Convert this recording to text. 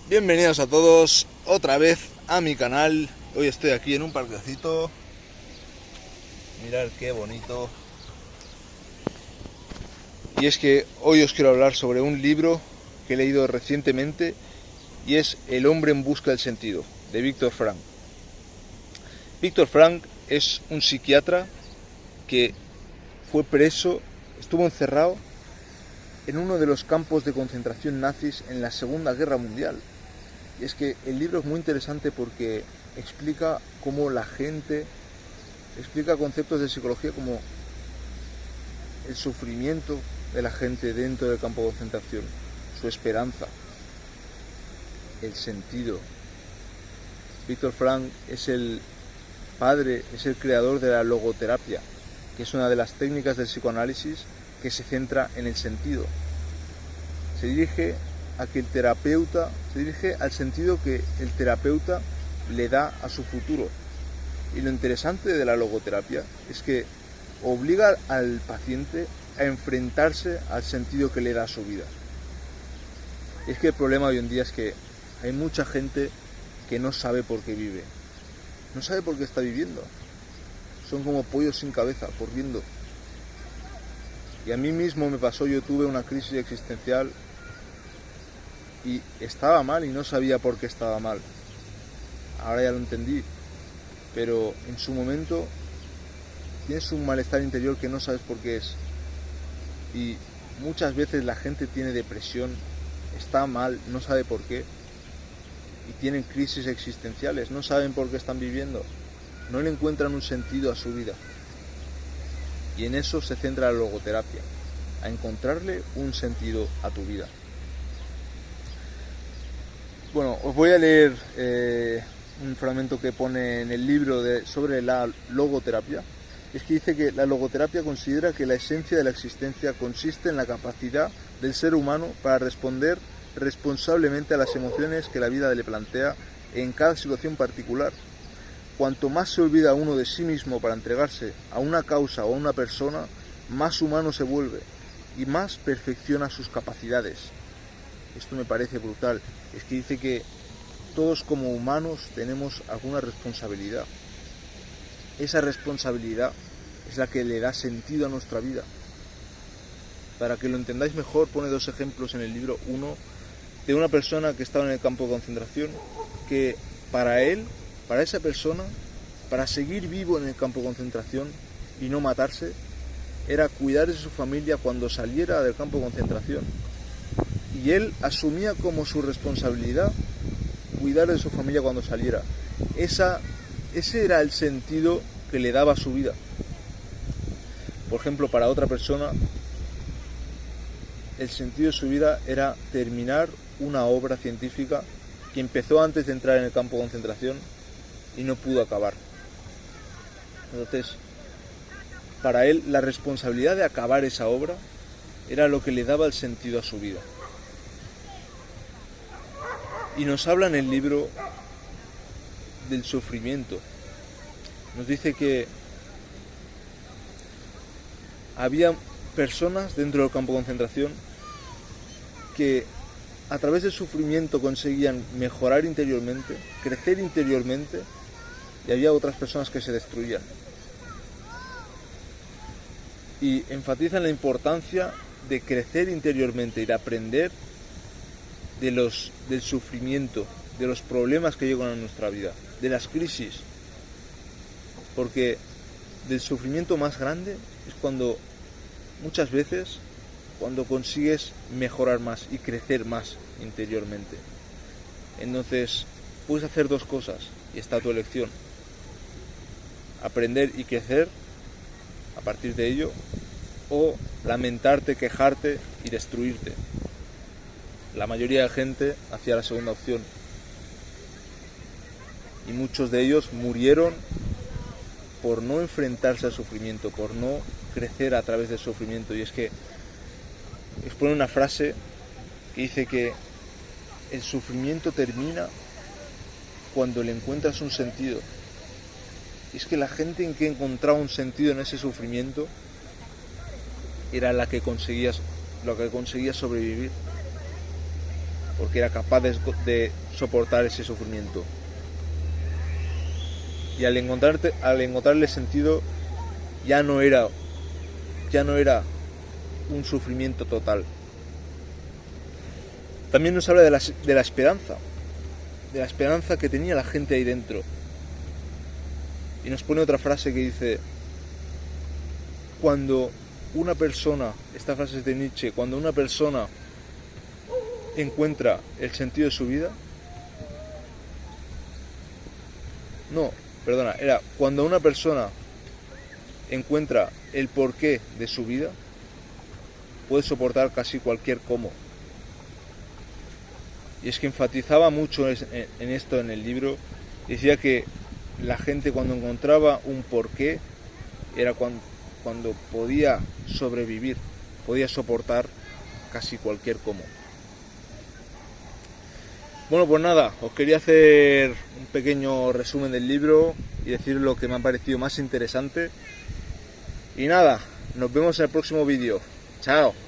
Bienvenidos a todos otra vez a mi canal. Hoy estoy aquí en un parquecito. Mirad qué bonito. Y es que hoy os quiero hablar sobre un libro que he leído recientemente y es El hombre en busca del sentido, de Viktor Frankl. Viktor Frankl es un psiquiatra que fue preso, estuvo encerrado en uno de los campos de concentración nazis en la Segunda Guerra Mundial. Y es que el libro es muy interesante porque explica cómo la gente, explica conceptos de psicología como el sufrimiento de la gente dentro del campo de concentración, su esperanza, el sentido. Viktor Frankl es el padre, es el creador de la logoterapia, que es una de las técnicas del psicoanálisis que se centra en el sentido. Se dirige al sentido que el terapeuta le da a su futuro. Y lo interesante de la logoterapia es que obliga al paciente a enfrentarse al sentido que le da a su vida. Y es que el problema hoy en día es que hay mucha gente que no sabe por qué vive, no sabe por qué está viviendo. Son como pollos sin cabeza, por viendo. Y a mí mismo me pasó, yo tuve una crisis existencial y estaba mal y no sabía por qué estaba mal. Ahora ya lo entendí, pero en su momento tienes un malestar interior que no sabes por qué es. Y muchas veces la gente tiene depresión, está mal, no sabe por qué, y tienen crisis existenciales, no saben por qué están viviendo, no le encuentran un sentido a su vida. Y en eso se centra la logoterapia, a encontrarle un sentido a tu vida. Bueno, os voy a leer un fragmento que pone en el libro sobre la logoterapia. Es que dice que la logoterapia considera que la esencia de la existencia consiste en la capacidad del ser humano para responder responsablemente a las emociones que la vida le plantea en cada situación particular. Cuanto más se olvida uno de sí mismo para entregarse a una causa o a una persona, más humano se vuelve y más perfecciona sus capacidades. Esto me parece brutal. Es que dice que todos como humanos tenemos alguna responsabilidad. Esa responsabilidad es la que le da sentido a nuestra vida. Para que lo entendáis mejor, pone dos ejemplos en el libro. Uno, de una persona que estaba en el campo de concentración, que para esa persona, para seguir vivo en el campo de concentración y no matarse, era cuidar de su familia cuando saliera del campo de concentración. Y él asumía como su responsabilidad cuidar de su familia cuando saliera. Ese era el sentido que le daba a su vida. Por ejemplo, para otra persona, el sentido de su vida era terminar una obra científica que empezó antes de entrar en el campo de concentración y no pudo acabar. Entonces, para él, la responsabilidad de acabar esa obra era lo que le daba el sentido a su vida. Y nos habla en el libro del sufrimiento. Nos dice que había personas dentro del campo de concentración que a través del sufrimiento conseguían mejorar interiormente, crecer interiormente, y había otras personas que se destruían. Y enfatizan la importancia de crecer interiormente y de aprender del sufrimiento, de los problemas que llegan a nuestra vida, de las crisis. Porque del sufrimiento más grande es cuando, muchas veces, cuando consigues mejorar más y crecer más interiormente. Entonces, puedes hacer dos cosas y está a tu elección. Aprender y crecer a partir de ello, o lamentarte, quejarte y destruirte. La mayoría de gente hacía la segunda opción. Y muchos de ellos murieron por no enfrentarse al sufrimiento, por no crecer a través del sufrimiento. Y es que expone una frase que dice que el sufrimiento termina cuando le encuentras un sentido. Y es que la gente en que encontraba un sentido en ese sufrimiento era la que conseguía sobrevivir. porque era capaz de soportar ese sufrimiento. Y al encontrarle sentido, ya no era un sufrimiento total. También nos habla de la esperanza que tenía la gente ahí dentro. Y nos pone otra frase que dice: cuando una persona, esta frase es de Nietzsche, cuando una persona encuentra el sentido de su vida, cuando una persona encuentra el porqué de su vida, puede soportar casi cualquier cómo. Y es que enfatizaba mucho en esto en el libro. Decía que la gente, cuando encontraba un porqué, era cuando podía sobrevivir, podía soportar casi cualquier cómo. Bueno, pues nada, os quería hacer un pequeño resumen del libro y decir lo que me ha parecido más interesante. Y nada, nos vemos en el próximo vídeo. Chao.